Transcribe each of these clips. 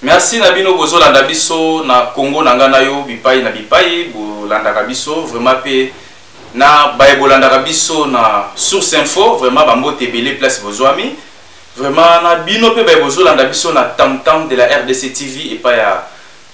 Merci Nabino Bozo landa biso na Congo nangana yo bipai na bipai bolanda biso vraiment pe na baye bolanda biso na Source Info vraiment bambote belé place bozwami vraiment na bino pe baye bozo landa biso na Tam Tam de la RDC TV et pas ya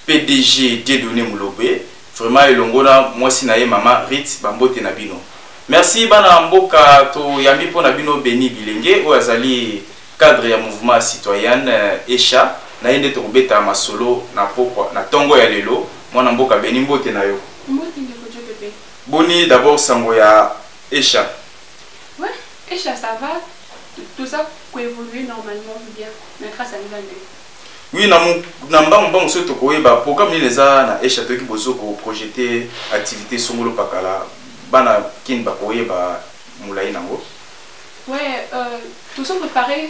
PDG Dieudonné Moulobe vraiment elongona moi si na ye mama Rit bambote na bino. Merci bana mboka to yambi po na bino Beni Bilenge o azali cadre ya mouvement citoyen Esha na yende to beta masolo na pokwa na tongo ya lelo mwana mboka Beni mbote na yo. Mbote ndeko jo bébé. Boni d'abord sango ya Esha. Ouais, Esha ça va, tout ça peut évoluer normalement bien, mais grâce à nous. Oui, na mbang so to koyeba programme ni leza na Esha to ki bozo ko projeter activité songolo pakala bana kin ba koyeba mulai nango. Ouais, tout ça préparer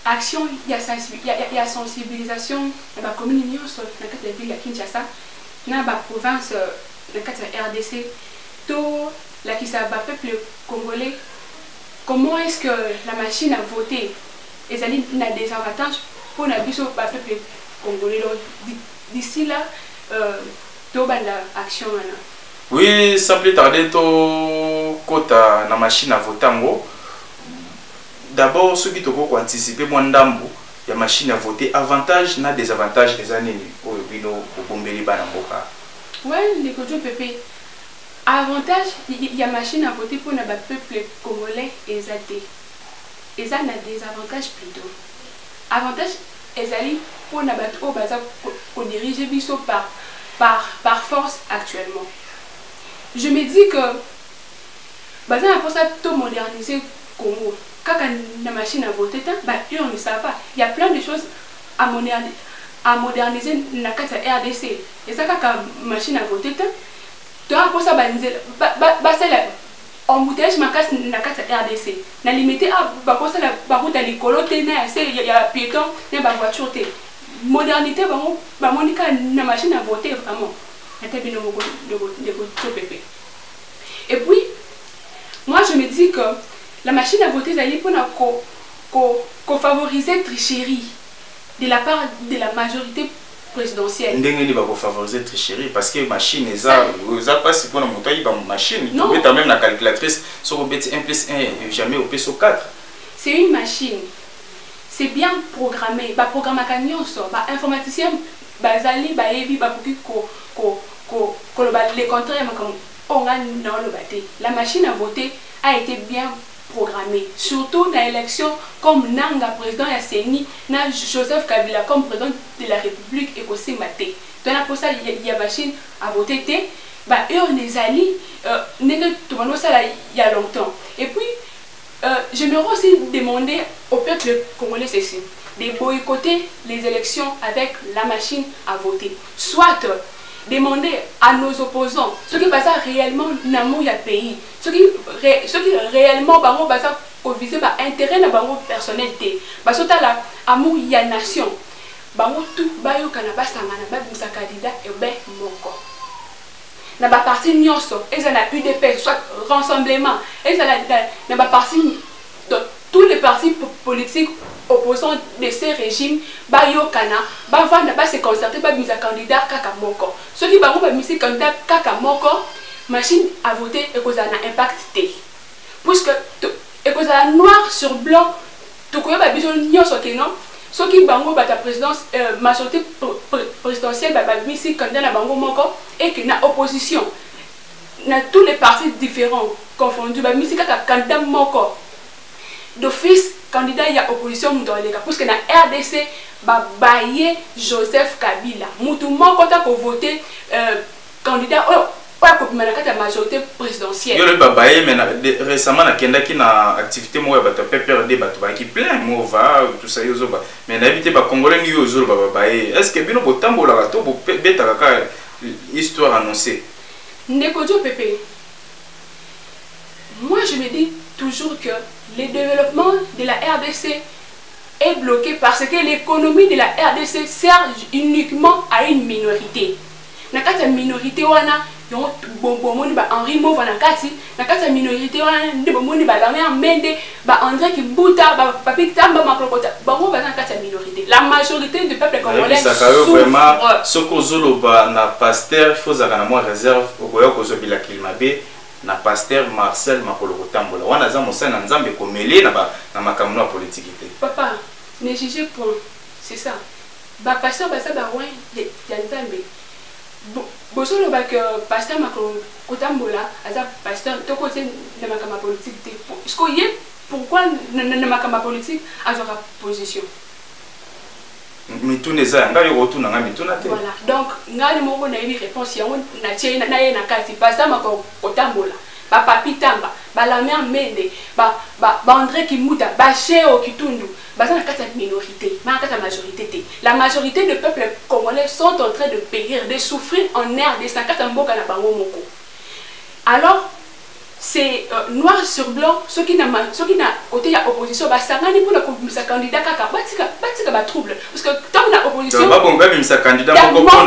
action, il y a sensibilisation dans la commune sur la carte de ville à Kinshasa, dans la province la carte de RDC, tout la qui ça va peuple congolais. Comment est-ce que la machine a voté et ça a des avantages pour la peuple congolais. D'ici là, tout va l'action. Oui, sans plus tarder, to kota na machine à voter ngo. D'abord, ceux qui te ont anticipé mon dambo, la machine à voter, avantage na désavantage des années au bino au bombeli banamboka. Ouais, les coachs pépé. Avantage, il y a machine à voter pour le peuple congolais et zaté. Et ça a des avantages plutôt. Avantage, ezali pour le bateau qu'on dirige biso par force actuellement. Je me dis que, bah ça pour ça tout moderniser Congo. Quand la machine à voter, bah on ne savent pas. Il y a plein de choses à moderniser dans la carte RDC. Et ça quand la machine à voter, tu as pour ça c'est la embouteillage ma casse na carte RDC. Na limité à pour ça la route à l'école, il y a piéton, il y a voiture. Modernité, bah monica la machine à voter vraiment. Et puis, moi je me dis que la machine à voter, c'est pour favoriser tricherie de la part de la majorité présidentielle. Ndenge va favoriser tricherie parce que machine ça pas si pour la montagne machine, tu peux même la calculatrice sur 1 + 1 jamais au PSO 4. C'est une machine. C'est bien programmé, ba programme canyon so, ba informaticien bazali ba ebi ba les contraires comme on a dans le bâti. La machine à voter a été bien programmée, surtout dans l'élection comme Nanga président Yasseni, na Joseph Kabila comme président de la République et aussi Maté. Donc pour ça il y a machine à voter bah eux on est allés tout le monde ça il y a longtemps. Et puis j'aimerais aussi demander au peuple congolais ceci, de boycotter les élections avec la machine à voter. Soit demander à nos opposants, ceux qui passent réellement dans le pays, ceux qui réellement visent intérêt dans leur personnalité, parce que là, amour il y a nation, tout bayo kanaba samana ba busa candidat et ben moko. Na ba parti nyonso, et ça na UDP soit rassemblement, et ça na ba parti tous les partis politiques opposants de ces régimes, Bayokana, Bavana, se concerter, mise à candidat Kakamoko. Ceux qui vont mise à candidat Kakamoko, machine à voter et cause un impact T. Puisque et cause un noir sur blanc, tout quoi va besoin de non. Ceux qui vont ta présidence, majorité présidentielle, mise à candidat Bango Moko et que na opposition, na tous les partis différents confondus, mise à candidat Moko. D'office, candidat il y a opposition dans les cas parce que na RDC ba bailler Joseph Kabila mutu moko ta ko voter candidat pas ko manaka ta majorité présidentielle. Yo le ba bailler mais récemment na kenda ki na activité mo ba ta PPRD ba to ba ki plein mo va tout ça yozo ba mais na habité ba congolais ni yozo ba bailler est-ce que bino botambola ba to bo beta ka histoire annoncée. Ndeko jo Pépé. Moi je me dis toujours que le développement de la RDC est bloqué parce que l'économie de la RDC sert uniquement à une minorité. Dans cette minorité, yon bomoni ba Henri Mova na kati minorité wana nde bomoni ba la mère Mende ba André Kibuta ba Papi Tamba makolokota bango ba na kati ya minorité. La majorité du peuple congolais vraiment ce kozoloba na pasteur faut zakana moi réserve okoya kozobila kilmabe na pasteur Marcel Makolokotambola wana za mosana nzambe komele na makamno ya politique te. Papa ne jugez point, c'est ça. Ba pasteur ba ça ba ouais ya nzambe. Bosolo ba que pasteur Makolokotambola aza pasteur to côté de makama politique te. Est-ce que pourquoi na makama politique azora position? Mituna za nga yo retourna nga mituna te. Voilà. Donc ngani moko na yebi réponse ya on na tie na ye na kati pasteur Makolokotambola. Ba Papi Tamba, ba la mère Mende, ba André Kimuta, ba Cheo Kitundu, ba ça na kati ya minorité, ma kati ya majorité. La majorité du peuple congolais sont en train de périr, de souffrir en air, de 50 mboka na bango moko. Alors c'est noir sur blanc, ceux qui n'a côté ya opposition ba sangani pour sa candidat kaka batika ba trouble parce que tant na opposition ba bon ba sa candidat moko pour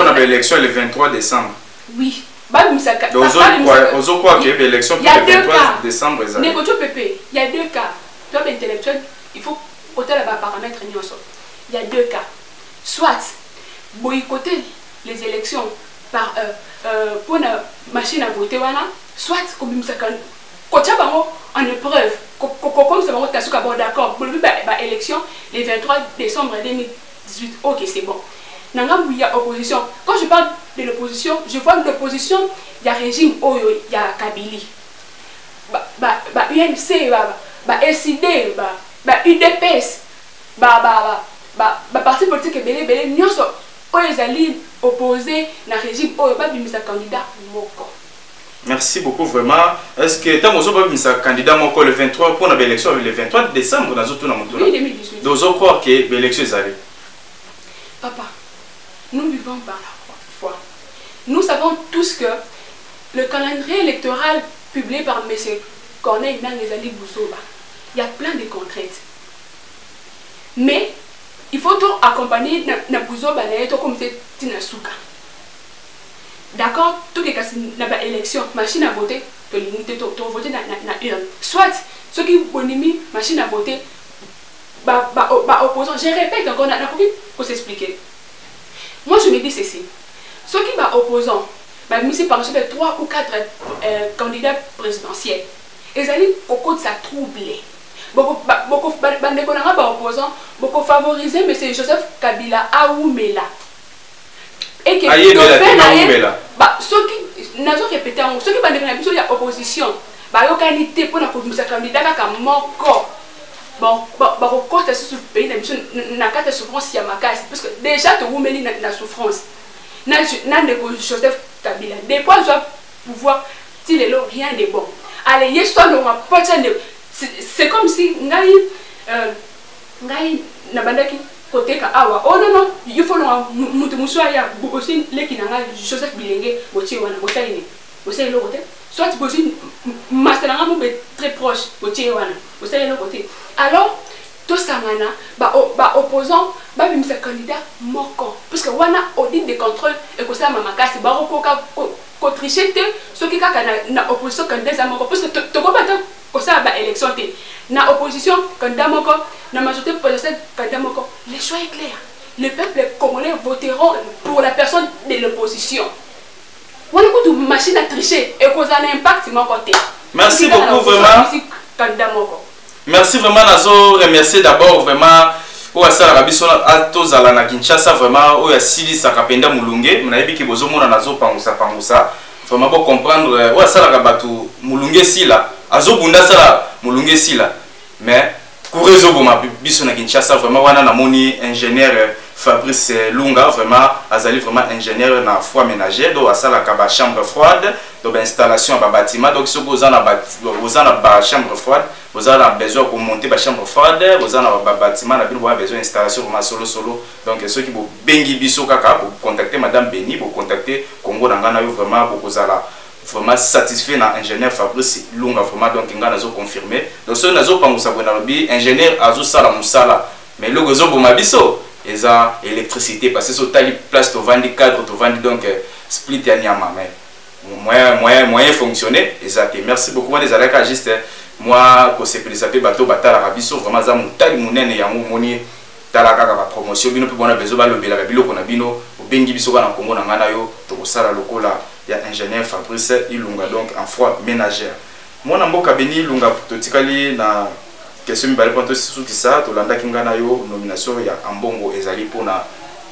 na élection le 23 décembre. Oui. Ozo quoi que l'élection pour le 23 décembre il y a deux cas. Toi intellectuel, il faut côté là-bas paramètres il y a deux cas. Soit boycotter les élections par pour une machine à voter soit comme ça quand en épreuve comme ça va t'assurer bon d'accord pour l'élection le 23 décembre 2018. OK, c'est bon. Il y a opposition. Quand je parle de l'opposition, je vois l'opposition, il y a régime, il y a Kabili. UNC, SID, UDPS, parti politique belé, nous sommes opposés à régime, il y a candidat. Merci beaucoup vraiment. Est-ce que tu as un candidat le 23 pour l'élection le 23 décembre dans oui, 2018. Donc je crois que l'élection est allée. Papa. Nous vivons par la foi. Nous savons tous que le calendrier électoral publié par M. Corneille Nangezali Bouzoba, il y a plein de contraintes. Mais il faut tout accompagner na Bouzoba comme Tinasuka. D'accord? Tout ce qui est élection, machine à voter, tu voter dans urne. Soit ceux qui ont mis machine à voter, opposant. Je répète encore, pour s'expliquer. Moi, je me dis ceci. Ceux qui sont opposants, par exemple 3 ou 4 candidats présidentiels, ils allaient au code ça troublé. Beaucoup opposants, beaucoup favoriser M. Joseph Kabila Aoumela. Et que ceux qui n'ont répété, ceux qui ont dit opposition, ils ont qualité pour la candidat comme moko. Bon, quand sur le pays, na carte souffrance ya makasi parce que déjà tu rumeli na souffrance. Na de Joseph Kabila. Des fois je dois pouvoir dire rien de bon. Allez, histoire de ma c'est comme si ngai na bandaki côté ka awa. Oh non non, il faut mutu muswa ya aussi leki na Joseph Bilenge botie wana bosaini. Bosaini le côté. Soit bosi masteranga mo très proche botie wana. Bosaini le côté. Alors, tout ça, opposant, bimisa candidat moko. Parce que wana audit de contrôle et que ça mamakasi ko tricher ceux qui na opposition candidat moko parce que to ko bata ko ça ba élection té. Na opposition candidat moko, na majorité présidentielle candidat moko. Le choix est clair. Le peuple congolais voteront pour la personne de l'opposition. Wana ko machine à tricher et que ça a un impact sur mon côté. Merci beaucoup vraiment. Candidat moko. Merci vraiment, Nazo. Remercier d'abord vraiment au Asala Rabiso à Tozala na Kinshasa vraiment au Yasili Sakapenda Mulunge. On a vu que Bozo Mona Nazo Pangusa. Vraiment pour comprendre au Asala Rabatu Mulunge Sila. Azo Bunda Sala Mulunge Sila. Mais Kurezo Boma Biso na Kinshasa vraiment wana na moni ingénieur Fabrice Lunga vraiment azali vraiment ingénieur na foi ménagère do Asala Kaba chambre froide donc installation à bâtiment donc ce que vous en a chambre froide vous avez besoin pour monter la chambre froide vous en avez bâtiment vous avez besoin d'installation solo donc ceux qui vous bengi biso kaka pour contacter madame Beni pour contacter Congo Nangana vraiment pour vous allez vraiment satisfait na ingénieur Fabrice Lunga vraiment donc ngana zo confirmé donc ce nazo pangusa bona lobi ingénieur azo sala musala mais le gozo boma biso eza électricité parce que so tali place to vandi cadre to vandi donc split ya nyama mais moyen fonctionner ezate. Merci beaucoup moi les alaka juste moi ko sepelisa pe bato batala kabiso vraiment za mutali munene yango moni talaka ka promotion bino pe bona bezo ba lobela ka biloko na bino obengi biso kana Congo na ngana yo to kosala lokola ya ingénieur Fabrice Ilunga donc en froid ménagère. Mwana mboka beni Ilunga totikali na question mi bale ponto suki sa to landa kingana yo nomination ya Ambongo ezali pona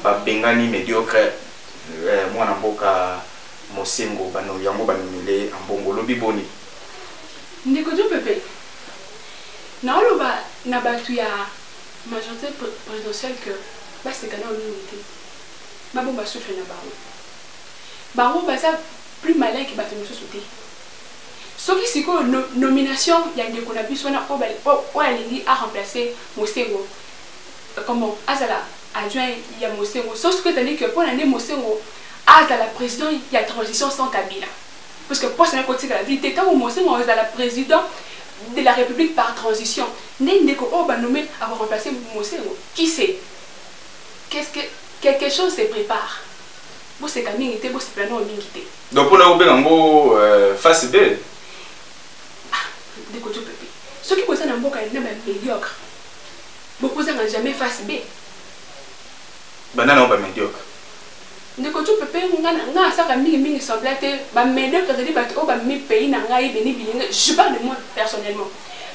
ba bengani médiocre mwana mboka Mosengo bano yango banomile Ambongo lobi boni. Ndeko jo pepe. Na oloba na batu ya majorité présidentielle que c'est quand même unité. Ma bon bah souffle na baro. Baro bah ça plus malin que bateau monsieur sauté. Ce qui c'est que nomination il y a des qu'on a pu soit na olingi a remplacer Mosengo. Comment azala adjoint il y a Mosengo. Sauf que t'as dit que pour l'année Mosengo azala président il y a transition sans Kabila. Parce que pour ce côté de la vie t'es où Mosengo azala président de la République par transition. N'endeko oba nommé à remplacer Mosengo. Qui sait? Qu'est-ce que quelque chose se prépare? Vous c'est quand même été vous c'est planon mingité. Donc pour nous bengo face B. De côté pépé. Ceux qui posent un mboka est même médiocre. Beaucoup n'ont jamais face B. Banana oba médiocre. De côté pépé on a ça comme mingi semblait ba médiocre c'est dit ba oba mi pays na ngai beni bilingue. Je parle de moi personnellement.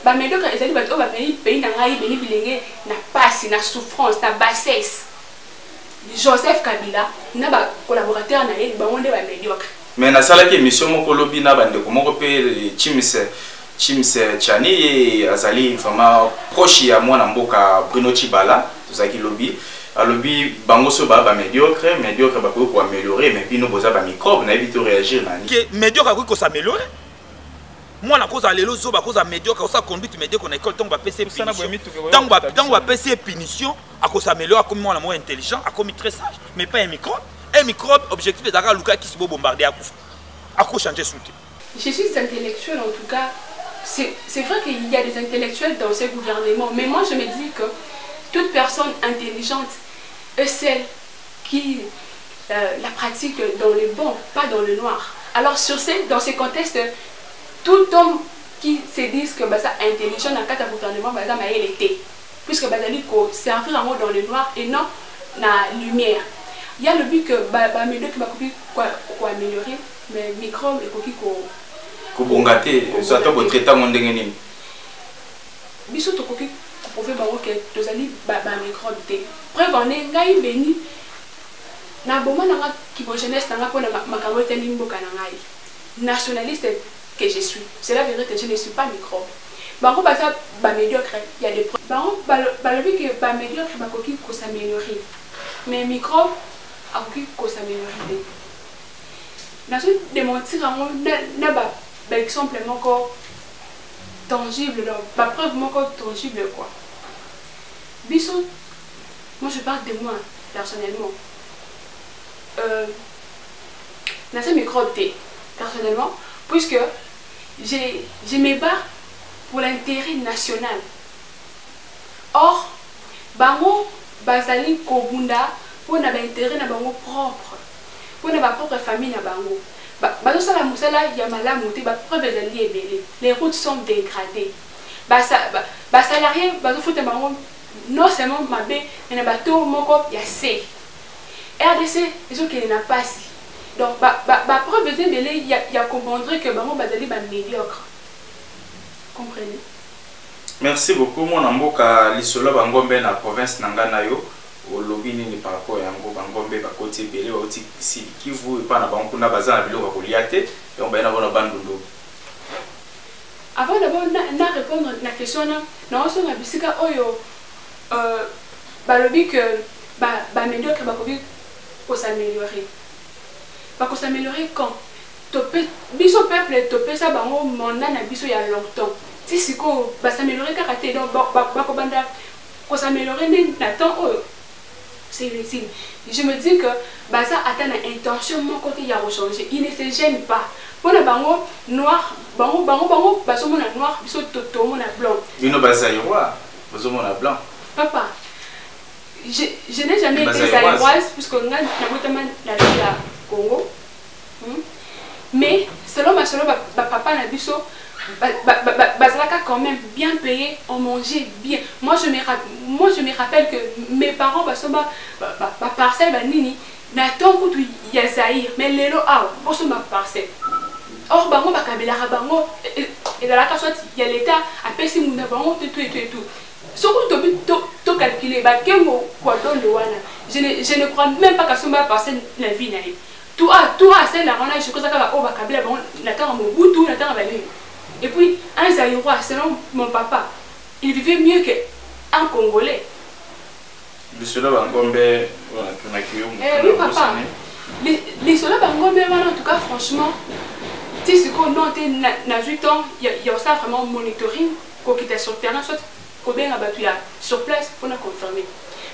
Ba médiocre c'est dit ba oba pays na ngai beni bilingue na passe na souffrance na bassesse. Joseph Kabila na ba collaborateur na ye ba onde ba médiocre. Mais na sala ki émission moko lobi na bande ko moko pe Chims Chani azali vraiment proche ya mwana mboka Bruno Chibala tozaki lobi alobi bango so ba médiocre ba ko améliorer mais bino boza ba microbe na éviter réagir nani que médiocre ko s'améliorer. Moi na cause lelo zo ba cause médiocre ça conduite médiocre na école donc ba PC donc ba PC punition à cause s'améliorer comme moi moins intelligent à comme très sage mais pas un microbe objectif de Dakar Luka qui se bombarder à coup à quoi changer soutien. Je suis intellectuel en tout cas. C'est vrai qu'il y a des intellectuels dans ce gouvernement, mais moi je me dis que toute personne intelligente est celle qui la pratique dans le bon, pas dans le noir. Alors dans ce contexte, tout homme qui se dit que ça intelligent dans le gouvernement, ça m'a été, puisque ça dit qu'on servir en mot dans le noir et non la lumière. Il y a le but que médiocre qui va améliorer, mais microbe et qui Kubongate, ça t'a beau traiter mon dégaine. Biso to koki ko pouvez bango que tozali ba microbe te. Preuve en est ngai beni na boma na ki bo jeunesse na pona makambo te ni mboka na ngai. Nationaliste que je suis. C'est la vérité, je ne suis pas microbe. Bango ba ça ba médiocre, il y a des preuves. Bango ba le but que ba médiocre ba koki ko s'améliorer. Mais microbe a koki ko s'améliorer. Na so démentir en na ba exemple encore tangible donc ma preuve encore tangible quoi. Biso, moi je parle de moi personnellement. Dans ce microbe personnellement puisque je me bats pour l'intérêt national. Or bango bazali kobunda pour na intérêt na bango propre pour na propre famille na bango. Les routes sont dégradées. Les salariés non seulement mabé, mais les bateaux il y a C. RDC, ils ont qu'il n'a pas si. Donc, preuve de il y a comprendre que bango bazali ba médiocre. Comprenez? Merci beaucoup mon amboka lisolo bangombe na province nangana yo. Au lobby ni par rapport à un bangombe ba côté belé ba oti si qui vous pas na bango na bazana biloko ko liate et on ba na bona bandundo. Avant d'abord na répondre la question na oso na bisika oyo ba lobby que ba médiocre ba ko s'améliorer. Ba ko s'améliorer quand topé biso peuple topé ça bango mona na biso ya longtemps. Si siko ba s'améliorer karaté donc ba ko banda ko s'améliorer ni natant oyo. C'est utile. Je me dis que ça atteint l'intention mon côté il y a changer. Il ne se gêne pas. Pour le bango noir, bango baso mon noir, biso toto mon blanc. Bino bazaïwa, baso mon blanc. Papa, je n'ai jamais été zaïroise, puisque on a notamment la vie à Congo. Mais selon ma papa Nabiso, Bazalaka quand même bien payé, on mangeait bien. Moi je me rappelle que mes parents, parcelle, nini, n'attend que il y a Zaïre, mais les lots, pour ce ma parcelle. Or, bango bakabela bango et dans la cas soit il y a l'état à pesi muna bango tout. Surtout to calculer ba kengo quoi donne le wana. Je ne crois même pas qu'à ce moment passer la vie naïe. Tout à c'est la rana je crois que ba o bakabela bango n'attend Mobutu n'attend Bali. Et puis un Zaïrois selon mon papa, il vivait mieux qu'un Congolais. Bisola Bangombe voilà tu n'as que oui papa. Les soldats Bangombe en tout cas franchement si ce qu'on a 8 ans, il y a aussi vraiment monitoring qui était sur le terrain, soit qu'on a battu sur place pour nous confirmer.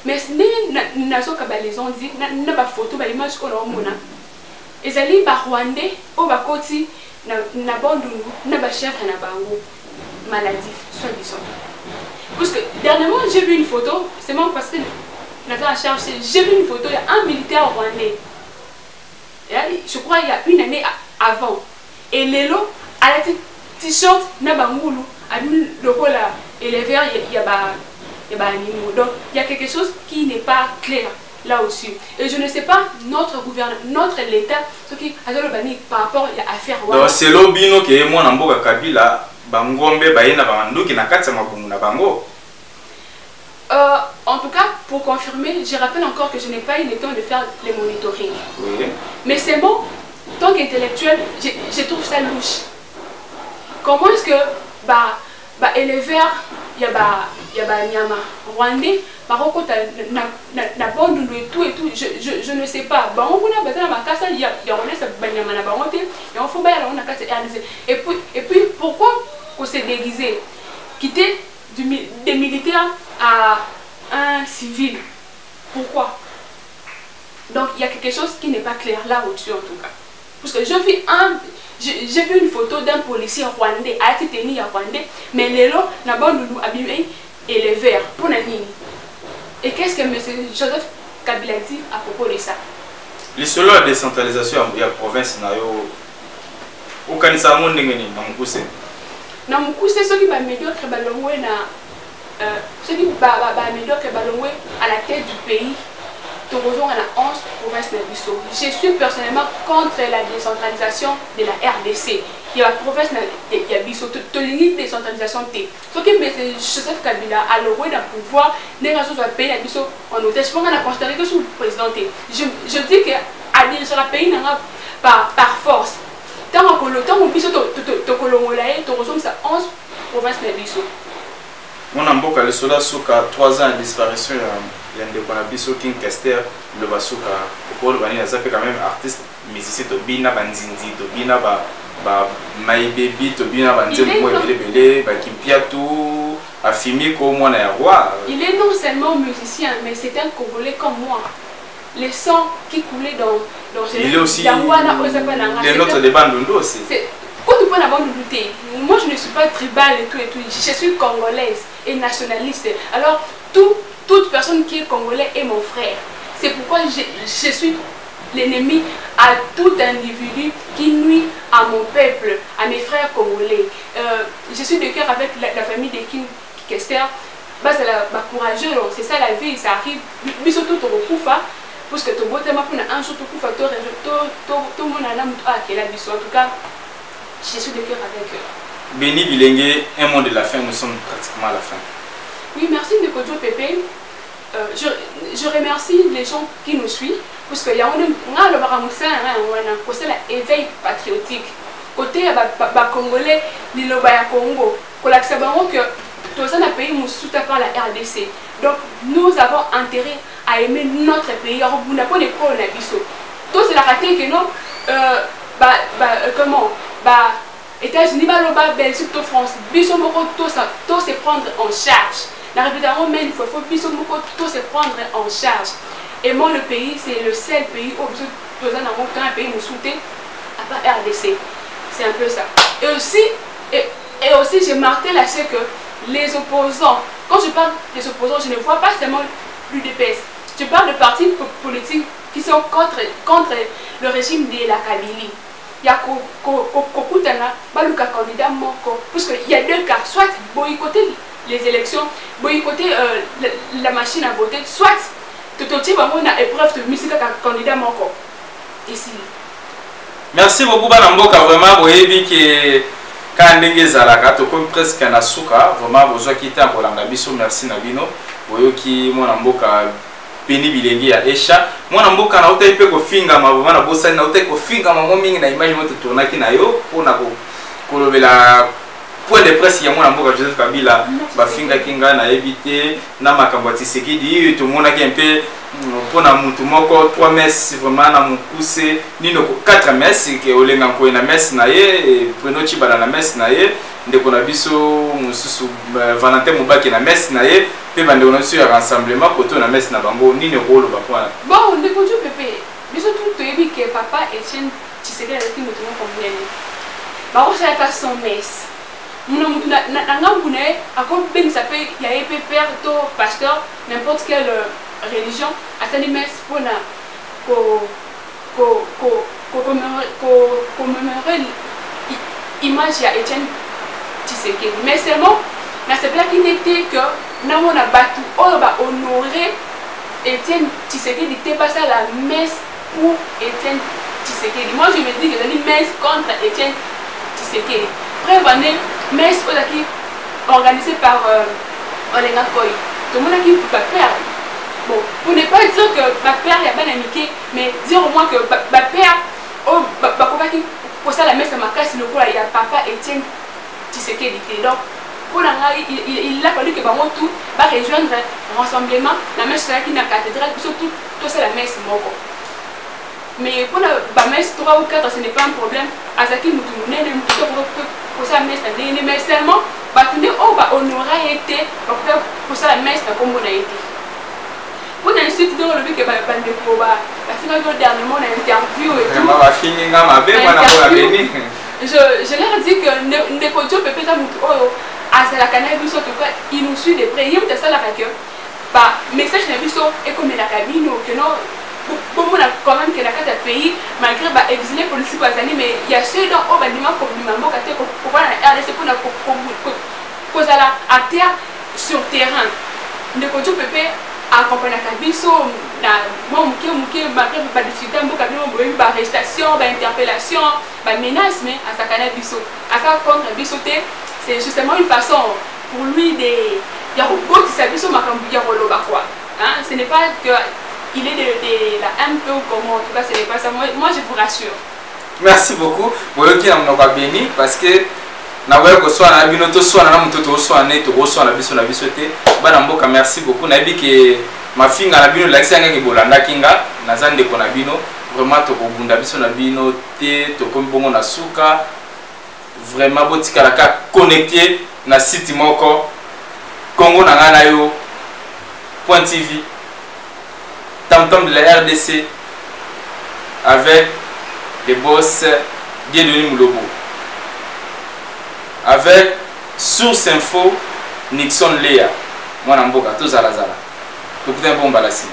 Mais ce n'est pas ce que les gens disent, n'a pas photo, pas image qu'on a mona. Et ça les Rwandais, au Bakoti, n'a pas de n'a pas chèvre, n'a pas maladie, soit disant. Parce que dernièrement j'ai vu une photo, c'est moi parce que j'ai vu une photo, il y a un militaire rwandais. Je crois il y a une année avant. Et les lots, à la t-shirt, n'a pas moulu, à le cola et les verres, il y a animaux. Donc, il y a quelque chose qui n'est pas clair là aussi. Et je ne sais pas, notre gouvernement, notre l'État, ce qui a par rapport à l'affaire. Donc, c'est l'obino qui est moi, Namboka Kabila, Bangombe, Bayena, Bandu, qui n'a qu'à na Bango. En tout cas, pour confirmer, je rappelle encore que je n'ai pas eu le temps de faire les monitoring. Oui. Mais c'est bon. Tant qu'intellectuel, je trouve ça louche. Comment est-ce que les verts, il y a Nyama Rwandais, Marocco, na bonne et tout, je ne sais pas. Et puis pourquoi on s'est déguisé? Quitter des militaires à un civil. Pourquoi? Donc il y a quelque chose qui n'est pas clair là au-dessus en tout cas. Parce que j'ai vu une photo d'un policier rwandais, à Titeni rwandais, mais les lots n'a pas de abîmé et les verts pour la ligne. Et qu'est-ce que M. Joseph Kabila dit à propos de ça? Les seuls la décentralisation de la province, au Kanisa Monde Nengeni, Namukuse. Namukuse, ceux qui va médiocre ceux qui va médiocre à la tête du pays. Nous rejoignons à 11 provinces de Bissau. Je suis personnellement contre la décentralisation de la RDC. Il y a la province de Bissau, toute ligne de décentralisation. Ce qui est Joseph Kabila a le droit de pouvoir, les raisons de pays de Bissau en otage. Je pense qu'on a constaté que sous le président. Je dis qu'à diriger le pays par force. Tant que Bissau, tu rejoins à 11 provinces de Bissau. Mon amboka le soda suka 3 ans de disparition ya ndeko na biso King Kester le basuka pour bani na zape quand même artiste musicien to bina banzinzi to bina ba my baby to bina banzembo mo belé ba kimpiatu afimi ko mwana ya roi. Il est non seulement musicien mais c'est un Congolais comme moi. Les sons qui coulaient dans il est aussi les notes de Bandundu aussi. Quand tu peux la bonne douter, moi je ne suis pas tribale et tout, je suis congolaise et nationaliste. Alors toute personne qui est congolais est mon frère. C'est pourquoi je suis l'ennemi à tout individu qui nuit à mon peuple, à mes frères congolais. Je suis de cœur avec la famille de King Kester. C'est courageux, c'est ça la vie, ça arrive. Mais surtout tu recouvres, parce que tu bois tellement pour un jour tu recouvres, tout le monde a l'âme qui est là, en tout cas. Je suis de cœur avec eux. Béni Bilengue, un mot de la fin, nous sommes pratiquement à la fin. Oui, merci de Kodjo Pépé. Je remercie les gens qui nous suivent, parce qu'il y a un éveil patriotique. Côté Congolais, l'île Congo, que tous les pays nous soutiennent par la RDC. Donc nous avons intérêt à aimer notre pays. Nous n'avons pas de quoi on a vu. Tout c'est la raté que nous, comment États-Unis, Belgique, France, tout se prendre en charge. La réputation même, il faut tout se prendre en charge. Et moi, le pays, c'est le seul pays où nous avons un pays nous soutient à part RDC. C'est un peu ça. Et aussi j'ai marqué là-dessus que les opposants, quand je parle des opposants, je ne vois pas seulement l'UDPS. Je parle de partis politiques qui sont contre le régime de la Kabylie. Il y a un candidat moko, parce qu'il y a deux cas, soit boycotter les élections, boycotter la machine à voter, soit tout le temps on a épreuve de musique un candidat moko. Ici. Merci beaucoup Banamboka, vraiment boyebi que quand ndenge zalaka to comme presque na suka, vraiment besoin quitter en Bolanda biso, merci Nabino, boyoki mwana mboka peni bilengi ya Esha mwana mboka na uta ipe ko finga maboma na bosa na uta ko finga mamo mingi na image moto tournaki na yo pona ko kolobela point de presse ya mwana mboka Joseph Kabila ba finga kinga na éviter na makambo Tshisekedi tout mona ki un peu pona mutu moko 3 messes vraiment na mukuse nino 4 messes ke olenga ko na messe na ye preno chibala na messe na ye ndeko na biso mususu Valentin Mubaki na messe na ye pe bande on a sur rassemblement koto na messe na bango nini rolo ba point bon ndeko jo pepe biso tout yebi ke papa Etienne Tshisekedi qui mutu moko mbele ba ko sa ka son messe muna mutu na ngambune akon ben ça peut y a épée père to pasteur n'importe quelle religion attendi messe pour na commémorer l'image ya Etienne Tshisekedi mais seulement na c'est là qui n'était que na mona batu on va honorer Etienne Tshisekedi n'était pas ça la messe pour Etienne Tshisekedi. Moi je me dis que c'est une messe contre Etienne Tshisekedi. Prévenez messe qui organisée par Olenga Koy. Tout le monde qui peut faire. Bon, pour ne pas dire que ma père y a bien amitié, mais dire au moins que ma père pour ça la messe à ma casse le coup il y a papa Etienne Tshisekedi. Donc il a fallu que moi tout va rejoindre le rassemblement la messe qui na cathédrale surtout tout ça la messe moko. Mais pour la messe 3 ou 4 ce n'est pas un problème. Azaki mutumune ne pour ça messe mais seulement batune on va honorer été pour ça la messe na comme on a été. Pour la suite dans le but que bande ko ba la fin de dernièrement on a interview et tout. Vraiment va finir ngama be mwana ko abeni. Je leur dis que ne kojo pepe ta mutu oh à la canal biso tout cas il nous suit de près il y a ça la que bah message na biso et comme la cabine que non pour moi quand même que la carte pays malgré bah exilé politique azali mais il y a ceux dans au bâtiment comme maman qui était pour voir la RDC pour cause à terre sur terrain ne kojo pepe accompagner la biso na moi muke malgré pas difficulté mboka bien bon ba arrestation ba interpellation ba menace mais à sa canal biso à sa contre biso c'est justement une façon pour lui de ya robot sa biso makambu ya roloba quoi hein ce n'est pas que il est de la un peu comment en tout cas ce n'est pas ça moi je vous rassure. Merci beaucoup boyoki na mnoka beni parce que na waya ko soit na bino to soit na mutoto soit na to soit na biso te bana mboka merci beaucoup na bi ke mafinga na bino lakisa ngaki bolanda kinga na zande ko na bino vraiment to ko bunda biso na bino te to ko mbongo na suka vraiment botikala ka connecté na site moko Congo na ngana yo .tv tam-tam de la RDC avec les boss Dieudonné Mulobo avec Source Info Nixon Léa mwana mboka to zala zala. Tout un bon balassi.